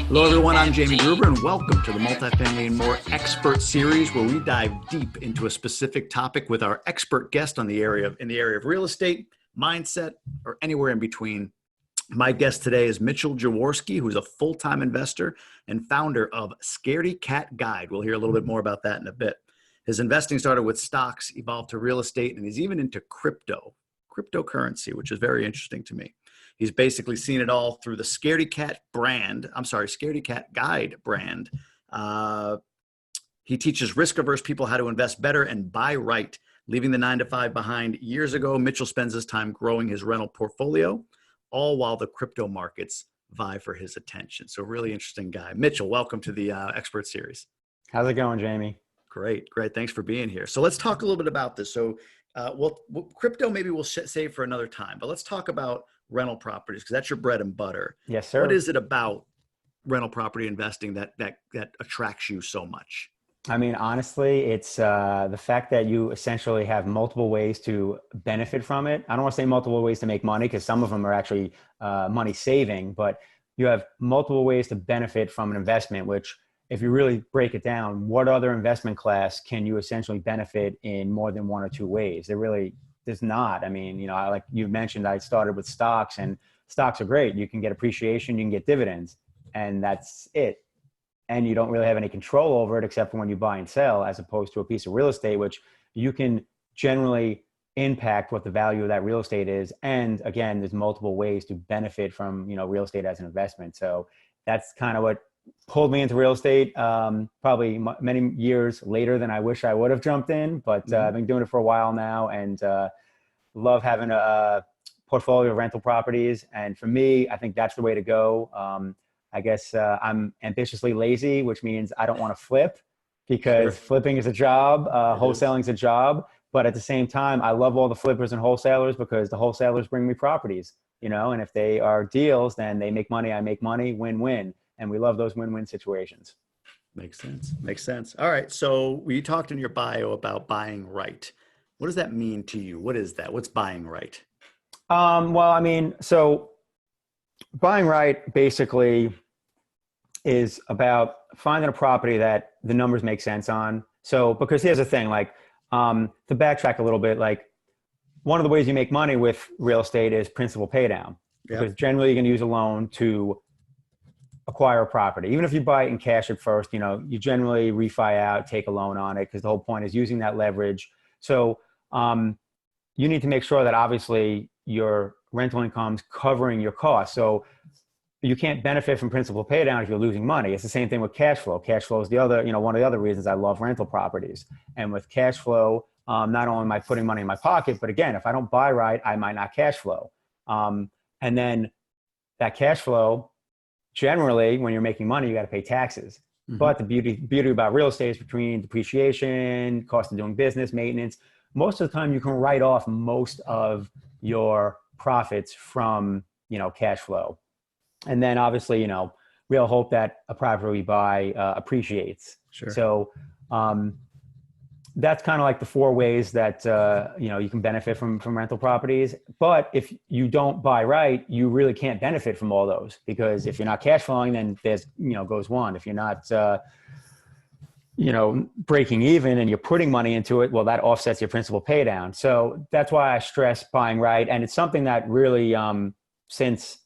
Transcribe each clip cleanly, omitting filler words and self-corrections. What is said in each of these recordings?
Hello, everyone. I'm Jamie Gruber, and welcome to the Multifamily and More Expert Series, where we dive deep into a specific topic with our expert guest in the area of real estate, mindset, or anywhere in between. My guest today is Mitch Jaworski, who's a full-time investor and founder of Scaredy Guide. We'll hear a little bit more about that in a bit. His investing started with stocks, evolved to real estate, and he's even into cryptocurrency, which is very interesting to me. He's basically seen it all through the Scaredy Guide brand. He teaches risk-averse people how to invest better and buy right, leaving the 9-to-5 behind years ago. Mitchell spends his time growing his rental portfolio, all while the crypto markets vie for his attention. So really interesting guy. Mitchell, welcome to the Expert Series. How's it going, Jamie? Great. Thanks for being here. So let's talk a little bit about this. So crypto maybe we'll save for another time, but let's talk about rental properties because that's your bread and butter. Yes, sir. What is it about rental property investing that attracts you so much? I mean, honestly, it's the fact that you essentially have multiple ways to benefit from it. I don't want to say multiple ways to make money because some of them are actually money saving, but you have multiple ways to benefit from an investment, which if you really break it down, what other investment class can you essentially benefit in more than one or two ways? There really is not. I mean, like you mentioned, I started with stocks, and stocks are great. You can get appreciation, you can get dividends, and that's it. And you don't really have any control over it except for when you buy and sell, as opposed to a piece of real estate, which you can generally impact what the value of that real estate is. And again, there's multiple ways to benefit from, real estate as an investment. So that's kind of what pulled me into real estate, probably many years later than I wish I would have jumped in, but I've been doing it for a while now, and love having a portfolio of rental properties. And for me, I think that's the way to go. I guess I'm ambitiously lazy, which means I don't want to flip because flipping is a job, wholesaling is a job. But at the same time, I love all the flippers and wholesalers because the wholesalers bring me properties, and if they are deals, then they make money, I make money, win-win. And we love those win-win situations. Makes sense. All right. So you talked in your bio about buying right. What does that mean to you? What is that? What's buying right? So buying right basically is about finding a property that the numbers make sense on. So, because here's the thing, like, to backtrack a little bit, like one of the ways you make money with real estate is principal pay down. Yep. Because generally you can use a loan to acquire a property. Even if you buy it in cash at first, you generally refi out, take a loan on it, because the whole point is using that leverage. So you need to make sure that obviously your rental income's covering your costs. So you can't benefit from principal pay down if you're losing money. It's the same thing with cash flow. Cash flow is the other, one of the other reasons I love rental properties. And with cash flow, not only am I putting money in my pocket, but again, if I don't buy right, I might not cash flow. And then that cash flow, generally, when you're making money, you got to pay taxes. Mm-hmm. But the beauty about real estate is between depreciation, cost of doing business, maintenance. Most of the time, you can write off most of your profits from, cash flow. And then obviously, we'll hope that a property we buy appreciates. Sure. So that's kind of like the four ways that, you can benefit from rental properties. But if you don't buy right, you really can't benefit from all those, because if you're not cash flowing, then there's, goes one. If you're not, breaking even and you're putting money into it, well, that offsets your principal pay down. So that's why I stress buying right. And it's something that really, since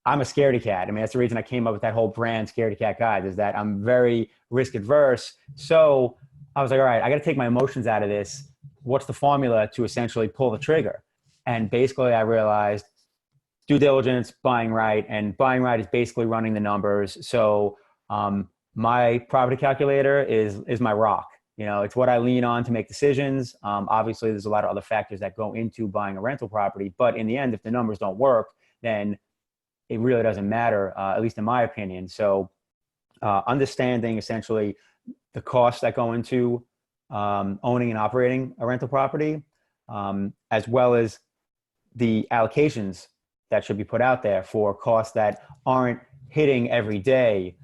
I'm a scaredy cat, that's the reason I came up with that whole brand, Scaredy Guide, is that I'm very risk adverse. So I was like, all right, I got to take my emotions out of this. What's the formula to essentially pull the trigger? And basically I realized due diligence, buying right, and buying right is basically running the numbers. So my property calculator is my rock. It's what I lean on to make decisions. Obviously there's a lot of other factors that go into buying a rental property, but in the end, if the numbers don't work, then it really doesn't matter, at least in my opinion. So understanding essentially the costs that go into owning and operating a rental property, as well as the allocations that should be put out there for costs that aren't hitting every day.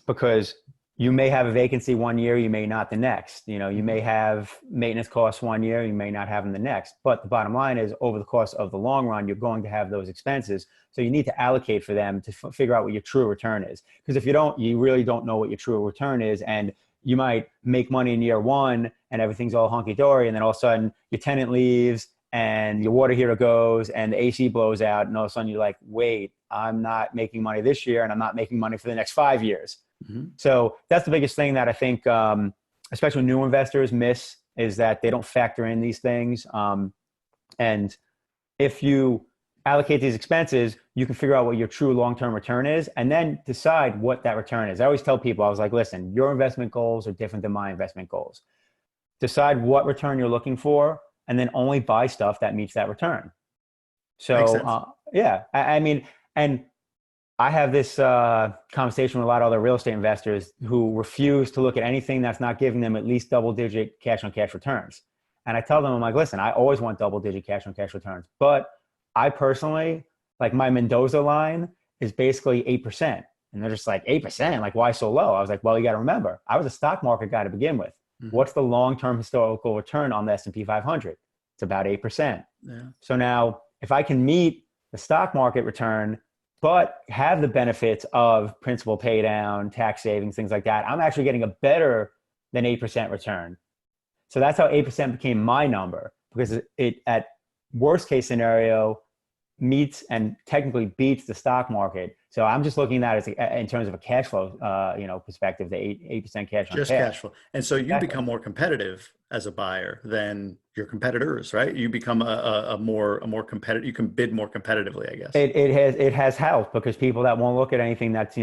Because you may have a vacancy one year, you may not the next. You may have maintenance costs one year, you may not have them the next. But the bottom line is, over the course of the long run, you're going to have those expenses. So you need to allocate for them to figure out what your true return is. Because if you don't, you really don't know what your true return is. And you might make money in year one and everything's all hunky-dory. And then all of a sudden your tenant leaves and your water heater goes and the AC blows out. And all of a sudden you're like, wait, I'm not making money this year and I'm not making money for the next 5 years. Mm-hmm. So that's the biggest thing that I think, especially new investors miss, is that they don't factor in these things. And if you allocate these expenses, you can figure out what your true long-term return is and then decide what that return is. I always tell people, I was like, listen, your investment goals are different than my investment goals. Decide what return you're looking for and then only buy stuff that meets that return. So, yeah, I mean, and I have this conversation with a lot of other real estate investors who refuse to look at anything that's not giving them at least double-digit cash-on-cash returns. And I tell them, I'm like, listen, I always want double-digit cash-on-cash returns. But I personally, like my Mendoza line is basically 8%. And they're just like, 8%? Like, why so low? I was like, well, you got to remember, I was a stock market guy to begin with. Mm-hmm. What's the long-term historical return on the S&P 500? It's about 8%. Yeah. So now, if I can meet the stock market return but have the benefits of principal pay down, tax savings, things like that, I'm actually getting a better than 8% return. So that's how 8% became my number, because it at worst case scenario meets and technically beats the stock market. So I'm just looking at it as in terms of a cash flow, perspective, the 8% cash on just cash. Cash flow. And so you become more competitive as a buyer than your competitors, right? You become a more competitive. You can bid more competitively, I guess. It has helped, because people that won't look at anything that's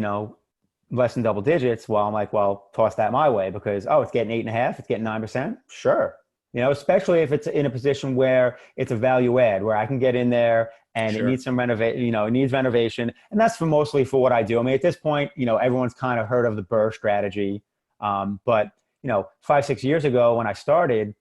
less than double digits, well, I'm like, well, toss that my way, because it's getting 8.5%, it's getting 9%, sure. Especially if it's in a position where it's a value add, where I can get in there and sure, it needs some renovation, it needs renovation. And that's mostly for what I do. I mean, at this point, everyone's kind of heard of the BRRRR strategy. But 5-6 years ago when I started,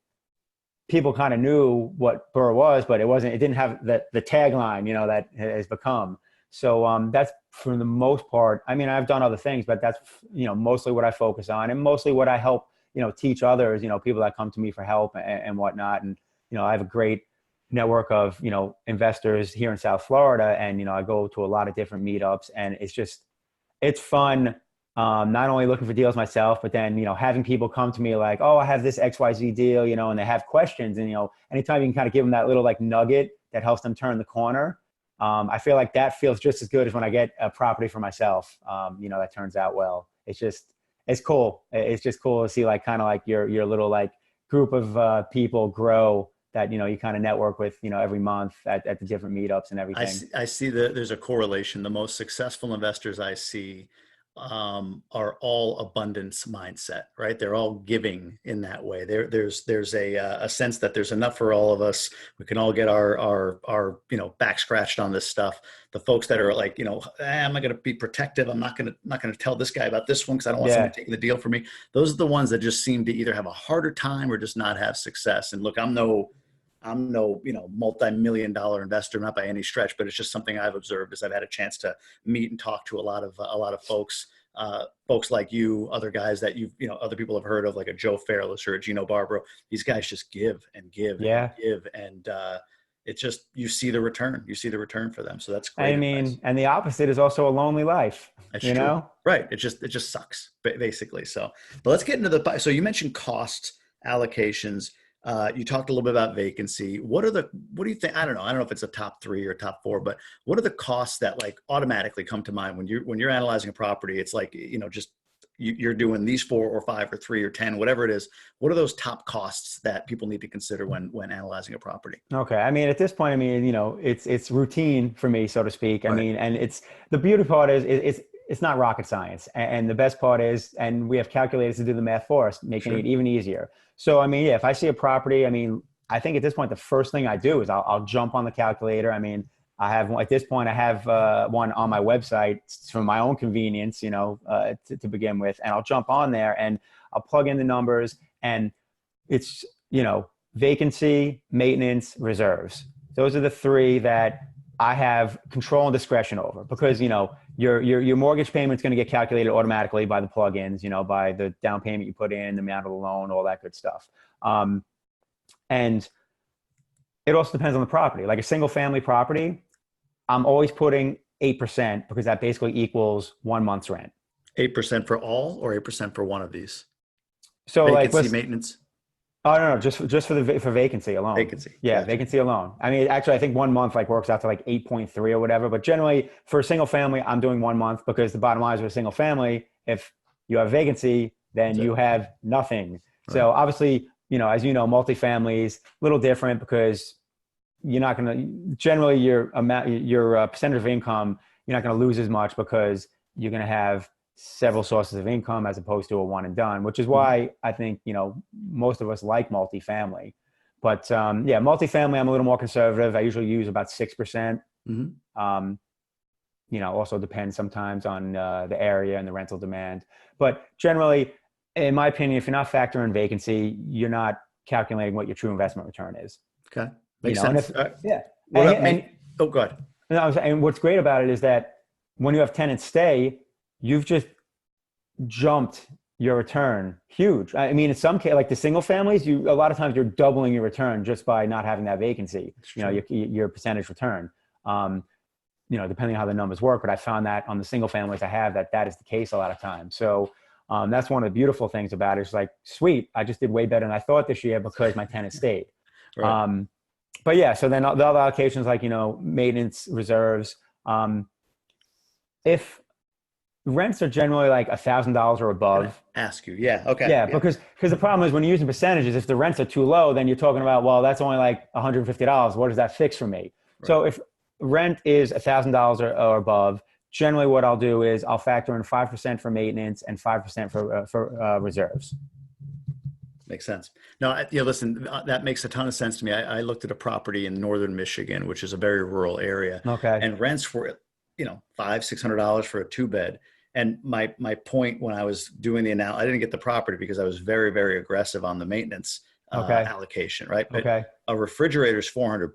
people kind of knew what BRRRR was, but it didn't have the tagline, that has become. So that's, for the most part, I mean, I've done other things, but that's, mostly what I focus on, and mostly what I help teach others, people that come to me for help and whatnot. And, I have a great network of, investors here in South Florida. And, I go to a lot of different meetups, and it's fun. Not only looking for deals myself, but then, having people come to me like, oh, I have this XYZ deal, and they have questions. And, anytime you can kind of give them that little like nugget that helps them turn the corner. I feel like that feels just as good as when I get a property for myself, that turns out well. It's cool. It's just cool to see like kind of like your little like group of people grow that, you kind of network with, every month at the different meetups and everything. I see that there's a correlation. The most successful investors I see are all abundance mindset, right? They're all giving in that way. There's a sense that there's enough for all of us. We can all get our back scratched on this stuff. The folks that are like, I'm not going to be protective. I'm not going to tell this guy about this one because I don't want someone taking the deal from me. Those are the ones that just seem to either have a harder time or just not have success. And look, I'm no multi-million-dollar investor, not by any stretch, but it's just something I've observed as I've had a chance to meet and talk to a lot of folks, folks like you, other guys that other people have heard of, like a Joe Fairless or a Gino Barbaro. These guys just give and give and give, and it's just, you see the return for them. So that's great. I mean, and the opposite is also a lonely life. That's true. Right? It just sucks basically. So, but let's get into so you mentioned costs, allocations. You talked a little bit about vacancy. What do you think? I don't know if it's a top 3 or top 4, but what are the costs that like automatically come to mind when you're analyzing a property? It's like, just you're doing these 4 or 5 or 3 or 10, whatever it is. What are those top costs that people need to consider when analyzing a property? Okay. I mean, at this point, it's routine for me, so to speak. Right. I mean, and the beauty part is it's not rocket science. And the best part is, and we have calculators to do the math for us, making it even easier. So, I mean, if I see a property, I think at this point, the first thing I do is I'll jump on the calculator. I mean, at this point, I have one on my website for my own convenience, to begin with. And I'll jump on there and I'll plug in the numbers, and it's, vacancy, maintenance, reserves. Those are the 3 that I have control and discretion over, because, your mortgage payment's going to get calculated automatically by the plugins, by the down payment you put in, the amount of the loan, all that good stuff. And it also depends on the property. Like a single family property, I'm always putting 8% because that basically equals 1 month's rent. 8% for all, or 8% for one of these? So vacancy maintenance? Oh, no, just for vacancy alone. Vacancy. Yeah, Gotcha. Vacancy alone. I mean, actually, I think 1 month works out to 8.3 or whatever. But generally, for a single family, I'm doing 1 month because the bottom line is with a single family, if you have vacancy, then you have nothing. Right. So obviously, as multifamily is a little different because you're not going to generally your percentage of income, you're not going to lose as much because you're going to have several sources of income as opposed to a one and done, which is why I think, most of us like multifamily. But multifamily, I'm a little more conservative. I usually use about 6%. Also depends sometimes on the area and the rental demand. But generally, in my opinion, if you're not factoring vacancy, you're not calculating what your true investment return is. Okay. Makes sense. Go ahead. And what's great about it is that when you have tenants stay, you've just jumped your return huge. I mean, in some case, like the single families, a lot of times you're doubling your return just by not having that vacancy, your percentage return, depending on how the numbers work. But I found that on the single families I have, that is the case a lot of times. So that's one of the beautiful things about it. It's like, sweet, I just did way better than I thought this year because my tenants stayed. Right. But yeah, so then the other allocations like, maintenance reserves, if rents are generally like $1,000 or above. Ask you. Yeah. Okay. Yeah. Because the problem is when you're using percentages, if the rents are too low, then you're talking about, well, that's only like $150. What does that fix for me? Right. So if rent is $1,000 or above, generally what I'll do is I'll factor in 5% for maintenance and 5% for reserves. Makes sense. No, listen, that makes a ton of sense to me. I looked at a property in northern Michigan, which is a very rural area. Okay. And rents were, $500-$600 for a 2-bed. And my point when I was doing the analysis, I didn't get the property because I was very, very aggressive on the maintenance allocation, right? But a refrigerator is $400,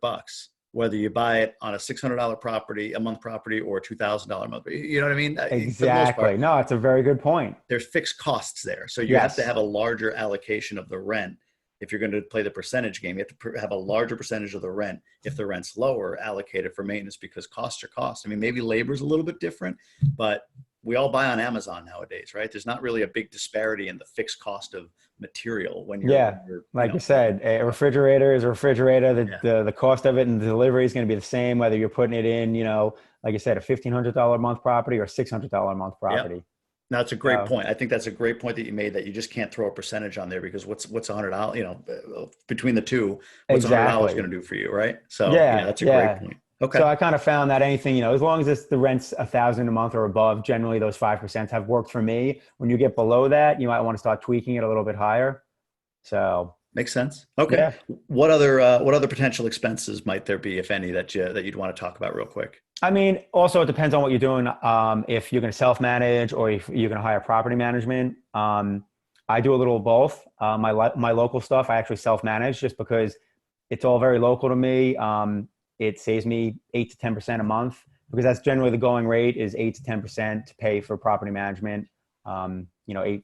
whether you buy it on a $600 property, a month property, or a $2,000 a month. You know what I mean? Exactly. No, it's a very good point. There's fixed costs there. So you have to have a larger allocation of the rent. If you're going to play the percentage game, you have to have a larger percentage of the rent. If the rent's lower, allocated for maintenance because costs are costs. I mean, maybe labor's a little bit different, but we all buy on Amazon nowadays, right? There's not really a big disparity in the fixed cost of material when you're like you said, a refrigerator is a refrigerator. The cost of it and the delivery is going to be the same, whether you're putting it in, like you said, a $1,500 a month property or $600 a month property. Yep. That's a great point. I think that's a great point that you made, that you just can't throw a percentage on there because what's $100, between the two, what's $100 going to do for you, right? So that's a great point. Okay. So I kind of found that anything, as long as the rent's $1,000 a month or above, generally those 5% have worked for me. When you get below that, you might want to start tweaking it a little bit higher. So makes sense. Okay. Yeah. What other potential expenses might there be, if any, that you'd want to talk about real quick? I mean, also it depends on what you're doing. If you're going to self-manage or if you're going to hire property management. I do a little of both. My local stuff, I actually self-manage just because it's all very local to me. It saves me 8 to 10% a month because that's generally the going rate is 8 to 10% to pay for property management. 8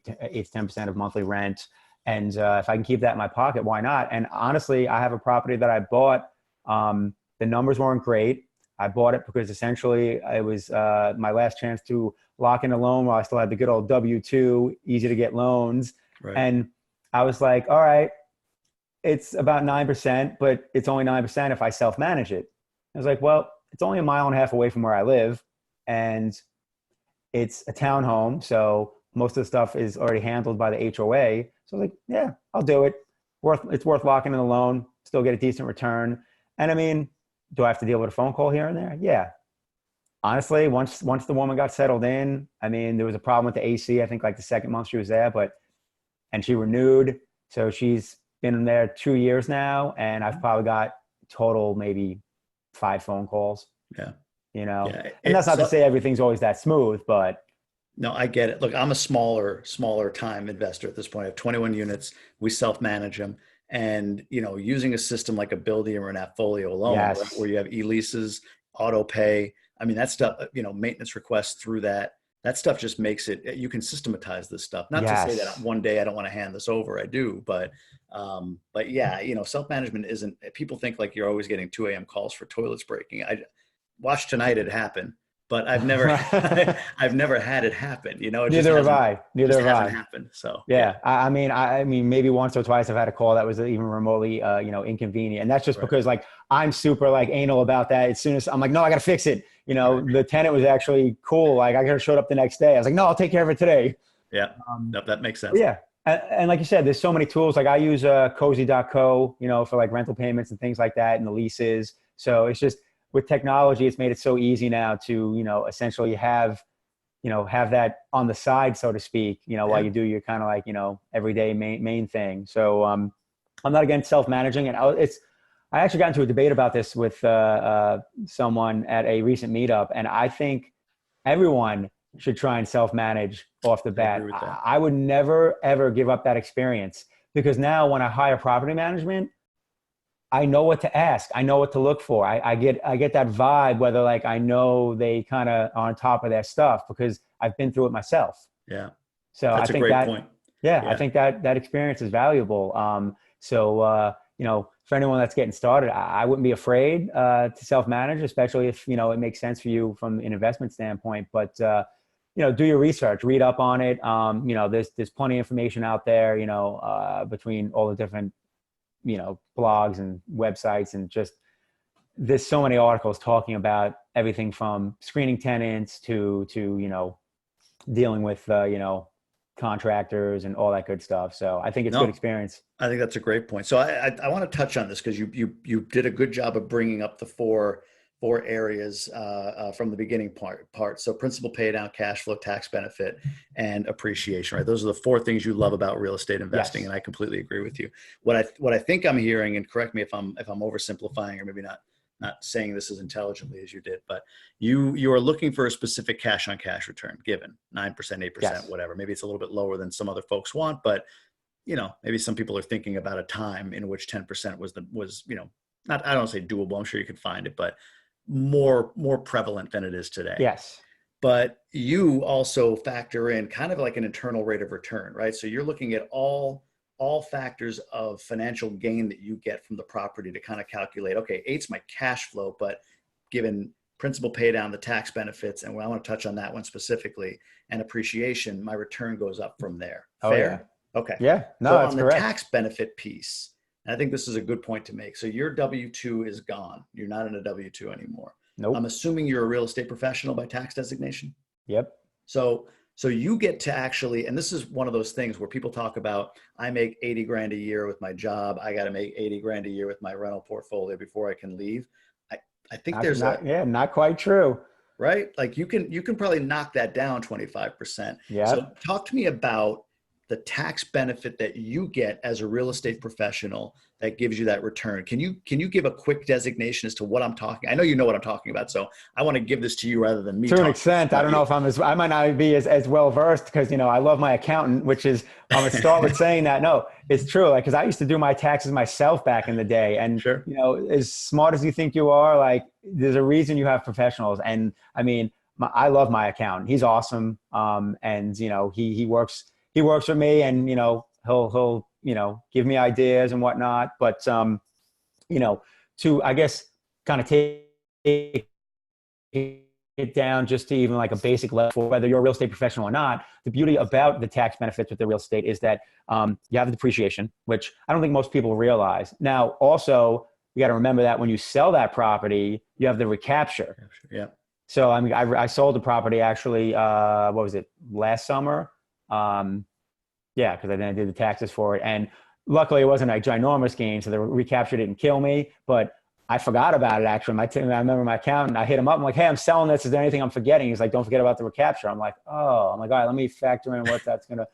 to 10% of monthly rent. And if I can keep that in my pocket, why not? And honestly, I have a property that I bought. The numbers weren't great. I bought it because essentially it was my last chance to lock in a loan while I still had the good old W-2, easy to get loans. Right. And I was like, all right, it's about 9%, but it's only 9% if I self-manage it. I was like, well, it's only 1.5 miles away from where I live and it's a townhome. So most of the stuff is already handled by the HOA. So I was like, yeah, I'll do it. It's worth locking in the loan, still get a decent return. And I mean, do I have to deal with a phone call here and there? Yeah. Honestly, once the woman got settled in, I mean, there was a problem with the AC, I think like the second month she was there, and she renewed. So she's been there 2 years now, and I've probably got total maybe 5 phone calls. Yeah. And that's not to say everything's always that smooth, but. No, I get it. Look, I'm a smaller time investor at this point. I have 21 units. We self-manage them. And, using a system like a Buildium or an Appfolio alone, where you have e-leases, auto pay, I mean, that stuff, maintenance requests through that stuff just makes it, you can systematize this stuff. Not to say that one day I don't want to hand this over. I do, but yeah, self-management isn't, people think like you're always getting 2 a.m. calls for toilets breaking. I watched tonight it happen, but I've never, I've never had it happen. It Neither have I. Neither have I. Happened. So yeah. I mean, maybe once or twice I've had a call that was even remotely, inconvenient. And that's just because like, I'm super like anal about that. As soon as I'm like, no, I got to fix it. The tenant was actually cool. Like I could have showed up the next day. I was like, no, I'll take care of it today. Yeah. No, that makes sense. Yeah. And like you said, there's so many tools. Like I use cozy.co, for like rental payments and things like that and the leases. So it's just with technology, it's made it so easy now to, essentially have that on the side, so to speak, while you do your kind of like, everyday main thing. So I'm not against self-managing. And I actually got into a debate about this with someone at a recent meetup. And I think everyone should try and self-manage off the bat. I would never, ever give up that experience, because now when I hire property management, I know what to ask. I know what to look for. I get that vibe, whether like I know they kind of are on top of their stuff because I've been through it myself. Yeah. So that's I think a great point. Yeah, I think that experience is valuable. For anyone that's getting started, I wouldn't be afraid to self-manage, especially if, it makes sense for you from an investment standpoint. But, do your research, read up on it. There's plenty of information out there, between all the different, blogs and websites, and just there's so many articles talking about everything from screening tenants to dealing with, contractors and all that good stuff. So I think it's a good experience. I think that's a great point. So I want to touch on this because you did a good job of bringing up the four areas from the beginning part. So principal pay down, cash flow, tax benefit, and appreciation, right? Those are the 4 things you love about real estate investing. Yes. And I completely agree with you. What I think I'm hearing, and correct me if I'm oversimplifying or maybe not saying this as intelligently as you did, but you are looking for a specific cash on cash return, given 9%, 8%, yes. Whatever. Maybe it's a little bit lower than some other folks want, but maybe some people are thinking about a time in which 10% was not, I don't say doable. I'm sure you could find it, but more prevalent than it is today. Yes. But you also factor in kind of like an internal rate of return, right? So you're looking at all factors of financial gain that you get from the property to kind of calculate, okay, 8's my cash flow, but given principal pay down, the tax benefits, and I want to touch on that one specifically, and appreciation, my return goes up from there. Fair? Yeah. Okay. Yeah. No, so that's on the correct. tax benefit piece, and I think this is a good point to make. So your W-2 is gone. You're not in a W-2 anymore. Nope. I'm assuming you're a real estate professional by tax designation. Yep. So you get to actually, and this is one of those things where people talk about, I make 80 grand a year with my job. I got to make 80 grand a year with my rental portfolio before I can leave. I think not quite true. Right? Like you can probably knock that down 25%. Yeah. So talk to me about the tax benefit that you get as a real estate professional that gives you that return. Can you give a quick designation as to what I'm talking? I know you know what I'm talking about, so I want to give this to you rather than me. To an extent, I don't know if I might not be as well versed because I love my accountant, which is I'm gonna start with saying that no, it's true. Like because I used to do my taxes myself back in the day, and sure. As smart as you think you are, like there's a reason you have professionals. And I mean, I love my accountant. He's awesome, and he works. He works for me, and he'll give me ideas and whatnot. But to I guess kind of take it down just to even like a basic level for whether you're a real estate professional or not. The beauty about the tax benefits with the real estate is that you have the depreciation, which I don't think most people realize. Now, also you got to remember that when you sell that property, you have the recapture. Yeah. So I mean, I sold the property actually. What was it? Last summer. Because then I did the taxes for it, and luckily it wasn't a ginormous gain, so the recapture didn't kill me. But I forgot about it actually. I remember my accountant. I hit him up. I'm like, "Hey, I'm selling this. Is there anything I'm forgetting?" He's like, "Don't forget about the recapture." I'm like, "Oh, all right. Let me factor in what that's gonna."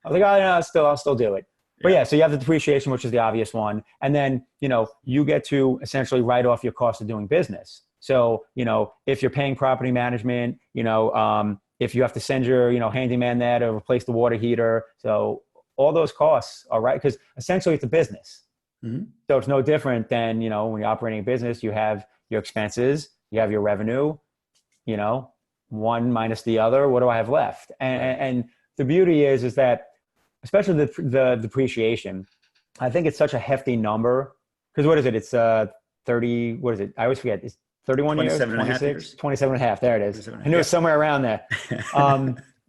I was like, "Oh, no, I'll still do it." Yeah. But yeah, so you have the depreciation, which is the obvious one, and then you get to essentially write off your cost of doing business. So if you're paying property management, if you have to send your, handyman there to replace the water heater. So all those costs are right. Because essentially it's a business. Mm-hmm. So it's no different than, when you're operating a business, you have your expenses, you have your revenue, you know, one minus the other, what do I have left? And the beauty is that, especially the depreciation, I think it's such a hefty number. Because what is it? It's 30, what is it? I always forget. It's 31 years, 27 and a half 26, years. 27 and a half. There it is. 27 and I a knew it half. was somewhere around there.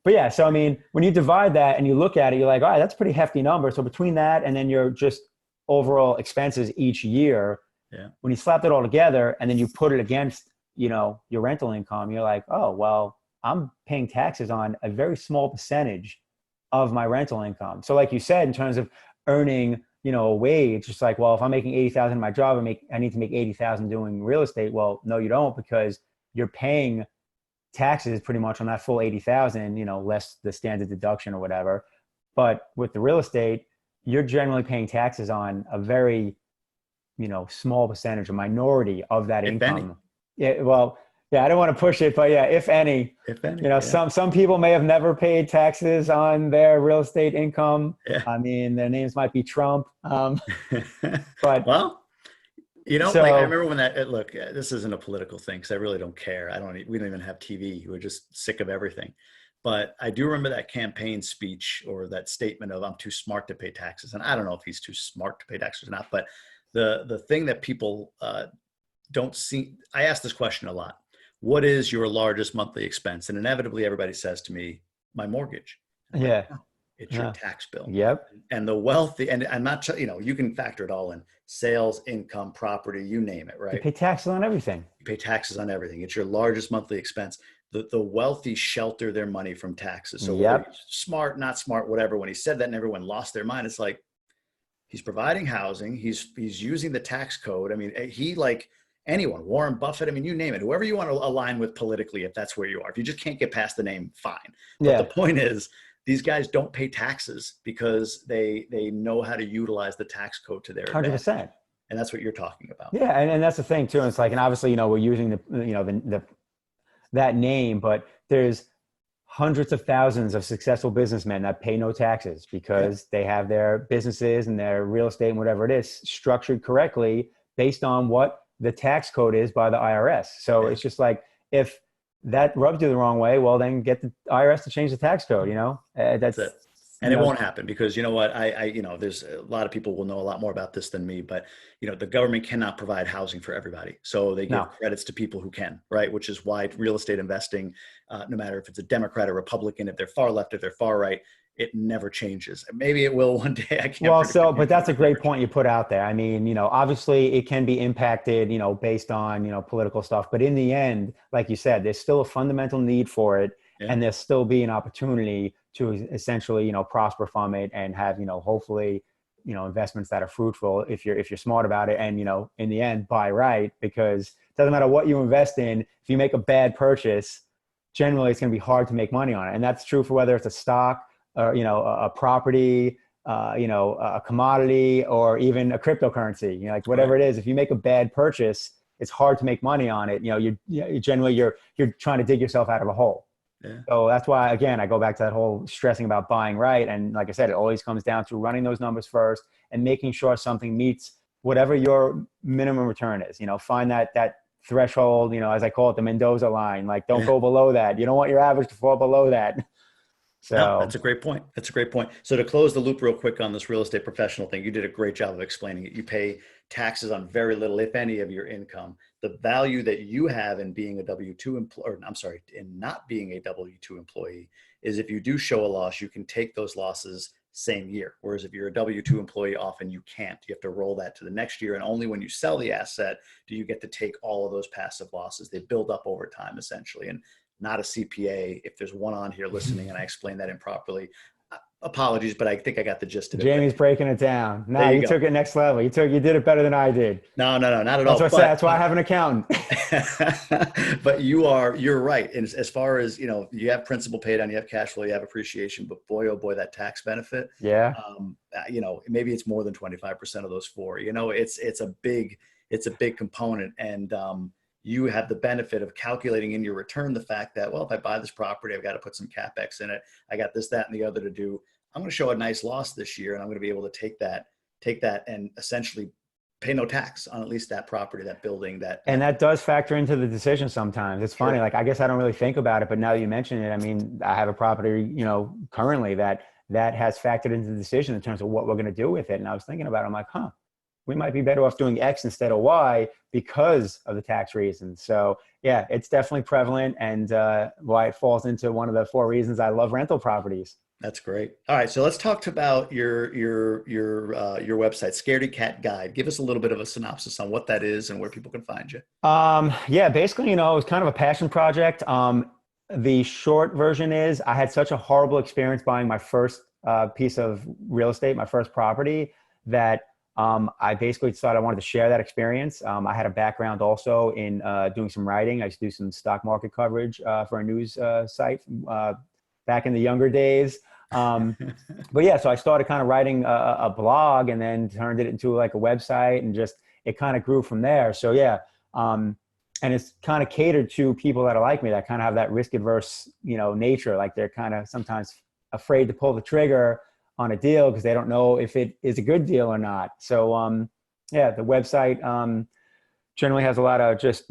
But yeah, so I mean, when you divide that and you look at it, you're like, all right, that's a pretty hefty number. So between that and then your just overall expenses each year, Yeah. when you slap that all together and then you put it against, you know, your rental income, you're like, oh, well, I'm paying taxes on a very small percentage of my rental income. So like you said, in terms of earning, you know, a wage, it's like, well, if I'm making 80,000 in my job, I need to make 80,000 doing real estate. Well, no, you don't, because you're paying taxes pretty much on that full 80,000, you know, less the standard deduction or whatever. But with the real estate, you're generally paying taxes on a very, you know, small percentage, a minority of that If any. income. Yeah, well, yeah, I don't want to push it, but yeah, if any, If any. you know, Yeah. some people may have never paid taxes on their real estate income. Yeah. I mean, their names might be Trump. But Well, you know, like I so remember when look, this isn't a political thing because I really don't care. We don't even have TV. We're just sick of everything. But I do remember that campaign speech or that statement of I'm too smart to pay taxes. And I don't know if he's too smart to pay taxes or not. But the thing that people don't see, I ask this question a lot. What is your largest monthly expense? And inevitably everybody says to me, my mortgage. I'm like, yeah, no, it's your yeah, tax bill. yep, And the wealthy, and I'm not, you know, you can factor it all in: sales, income, property, you name it, you right? pay taxes on everything. You pay taxes on everything. It's your largest monthly expense. The wealthy shelter their money from taxes. So whether Yep. he's smart, not smart, whatever, when he said that and everyone lost their mind, it's like, he's providing housing. He's using the tax code. I mean, he, like anyone, Warren Buffett, I mean, you name it, whoever you want to align with politically, if that's where you are. If you just can't get past the name, fine. But the Yeah, point is, these guys don't pay taxes because they know how to utilize the tax code to their advantage. 100%. And that's what you're talking about. Yeah, and that's the thing too. And it's like, and obviously, you know, we're using the that name, but there's hundreds of thousands of successful businessmen that pay no taxes Yeah, because they have their businesses and their real estate and whatever it is structured correctly based on what the tax code is by the IRS. So yeah. it's just like, if that rubs you the wrong way, well, then get the IRS to change the tax code. You know, That's that's it. And you it know, won't happen because, you know what, you know, there's a lot of people will know a lot more about this than me, but you know, the government cannot provide housing for everybody. So they give no. credits to people who can, right? Which is why real estate investing, no matter if it's a Democrat or Republican, if they're far left, if they're far right, it never changes. Maybe it will one day. I can't Well, predict the so, but future, that's but a it never great point you changes. put out there. I mean, you know, obviously it can be impacted, you know, based on, you know, political stuff. But in the end, like you said, there's still a fundamental need for it. Yeah, And there'll still be an opportunity to essentially, you know, prosper from it and have, you know, hopefully, you know, investments that are fruitful if you're smart about it. And, you know, in the end, buy right, because it doesn't matter what you invest in. If you make a bad purchase, generally it's going to be hard to make money on it. And that's true for whether it's a stock or, you know, a property, you know, a commodity, or even a cryptocurrency. You know, like right. whatever it is, if you make a bad purchase, it's hard to make money on it. You know, you generally you're trying to dig yourself out of a hole. Yeah. So that's why, again, I go back to that whole stressing about buying right. And like I said, it always comes down to running those numbers first and making sure something meets whatever your minimum return is. You know, find that threshold. You know, as I call it, the Mendoza line. Like, don't Yeah. go below that. You don't want your average to fall below that. No, So that's a great point. That's a great point. So to close the loop real quick on this real estate professional thing, you did a great job of explaining it. You pay taxes on very little, if any, of your income. The value that you have in being a W-2 employee, or I'm sorry, in not being a W-2 employee, is if you do show a loss, you can take those losses same year. Whereas if you're a W-2 employee, often you can't. You have to roll that to the next year. And only when you sell the asset do you get to take all of those passive losses. They build up over time, essentially. And not a CPA. If there's one on here listening and I explained that improperly, apologies, but I think I got the gist of it. But Jamie's breaking it down. there Nah, you you go. took it next level. You did it better than I did. No, no, no, not at That's all. what I said. That's why I have an accountant. But you're right. And as far as, you know, you have principal paid on, you have cash flow, you have appreciation, but boy, oh boy, that tax benefit, Yeah. you know, maybe it's more than 25% of those four, you know, it's a big component. And, you have the benefit of calculating in your return the fact that, well, if I buy this property, I've got to put some CapEx in it. I got this, that, and the other to do. I'm going to show a nice loss this year, and I'm going to be able to take that and essentially pay no tax on at least that property, that building, And that does factor into the decision sometimes. It's funny. Sure. Like, I guess I don't really think about it, but now that you mention it, I mean, I have a property, currently that has factored into the decision in terms of what we're going to do with it. And I was thinking about it. I'm like, we might be better off doing X instead of Y because of the tax reasons. So yeah, it's definitely prevalent, and why it falls into one of the 4 reasons I love rental properties. That's great. All right, so let's talk about your website, Scaredy Cat Guide. Give us a little bit of a synopsis on what that is and where people can find you. Yeah, basically, it was kind of a passion project. The short version is I had such a horrible experience buying my first piece of real estate, my first property, that I basically decided I wanted to share that experience. I had a background also in doing some writing. I used to do some stock market coverage for a news site back in the younger days. But yeah, so I started kind of writing a blog, and then turned it into like a website, and just, it kind of grew from there. So yeah. And it's kind of catered to people that are like me, that kind of have that risk adverse, nature. Like, they're kind of sometimes afraid to pull the trigger on a deal because they don't know if it is a good deal or not. So yeah, the website generally has a lot of just,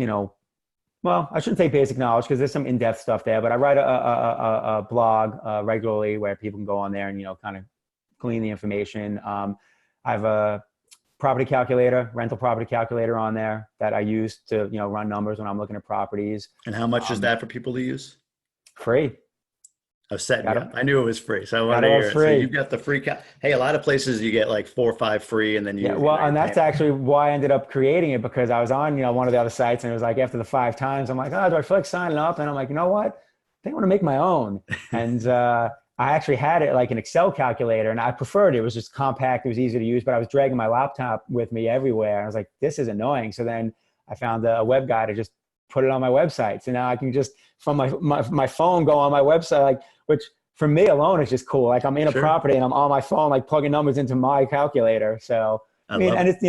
well, I shouldn't say basic knowledge because there's some in-depth stuff there, but I write a blog regularly where people can go on there and, kind of glean the information. I have a rental property calculator on there that I use to, run numbers when I'm looking at properties. And how much is that for people to use? Free. I set you up. I knew it was free, so I wanted to hear it. So you've got the free Hey, a lot of places you get like 4 or 5 free, and then you. Yeah, well, and that's actually why I ended up creating it, because I was on, one of the other sites, and it was like after the 5 times, I'm like, do I feel like signing up? And I'm like, you know what? I think I want to make my own. And I actually had it like an Excel calculator, and I preferred it. It was just compact. It was easy to use, but I was dragging my laptop with me everywhere. I was like, this is annoying. So then I found a web guy to just put it on my website. So now I can just, from my phone, go on my website, which for me alone is just cool. Like, I'm in a property and I'm on my phone, like plugging numbers into my calculator. So I mean, and it's,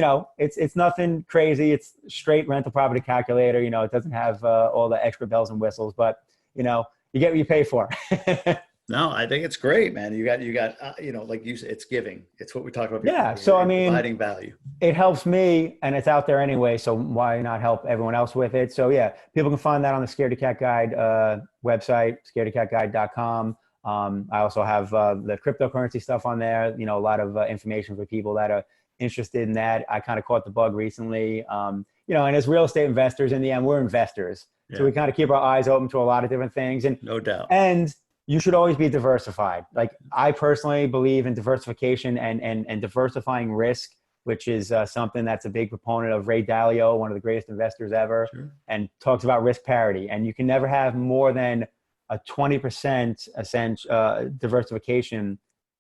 it's nothing crazy. It's straight rental property calculator. It doesn't have all the extra bells and whistles, but you get what you pay for. No, I think it's great, man. You got, like you said, it's giving. It's what we talked about before. Yeah. So I mean, providing value. It helps me, and it's out there anyway. So why not help everyone else with it? So yeah, people can find that on the Scaredy Cat Guide website, scaredycatguide.com. I also have the cryptocurrency stuff on there. A lot of information for people that are interested in that. I kind of caught the bug recently. And as real estate investors, in the end, we're investors. Yeah. So we kind of keep our eyes open to a lot of different things. And no doubt. And you should always be diversified. Like, I personally believe in diversification and diversifying risk, which is something that's a big proponent of Ray Dalio, one of the greatest investors ever, and talks about risk parity. And you can never have more than a 20% diversification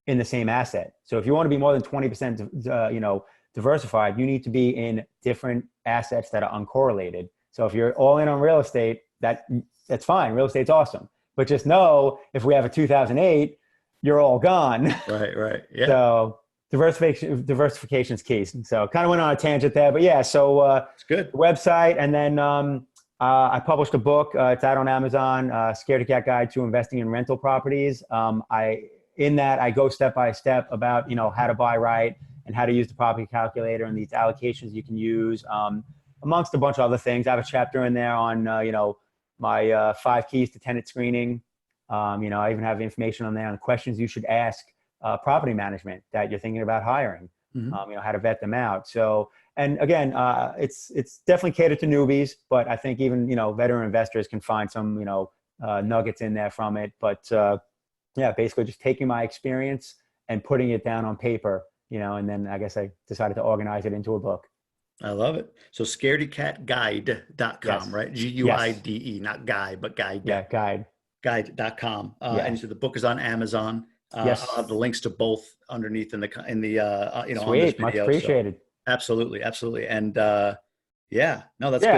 in the same asset. So if you want to be more than 20%, diversified, you need to be in different assets that are uncorrelated. So if you're all in on real estate, that's fine. Real estate's awesome. But just know, if we have a 2008, you're all gone. Right. Yeah. So diversification is key. So kind of went on a tangent there, but yeah. So it's good. Website, and then I published a book. It's out on Amazon. Scaredy Cat Guide to Investing in Rental Properties. I go step by step about how to buy right and how to use the property calculator and these allocations you can use, amongst a bunch of other things. I have a chapter in there on my 5 keys to tenant screening. I even have information on there on questions you should ask property management that you're thinking about hiring. How to vet them out. So, and again, it's definitely catered to newbies, but I think even veteran investors can find some nuggets in there from it. But yeah, basically just taking my experience and putting it down on paper, and then I guess I decided to organize it into a book. I love it. So scaredycatguide.com, right? Guide, not guy, but guide. Yeah, guide. Guide.com. And so the book is on Amazon. I'll have the links to both underneath in the on this video. Much appreciated. So, absolutely. And that's good I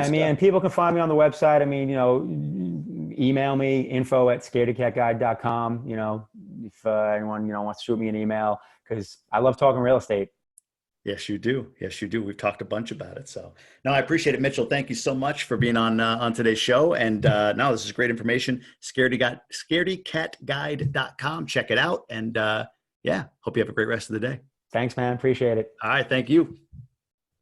mean, and people can find me on the website. I mean, email me, info@scaredycatguide.com. If anyone wants to shoot me an email, because I love talking real estate. Yes, you do. We've talked a bunch about it. So no, I appreciate it, Mitchell. Thank you so much for being on today's show. And no, this is great information. Scaredycatguide.com. Check it out. And hope you have a great rest of the day. Thanks, man. Appreciate it. All right. Thank you.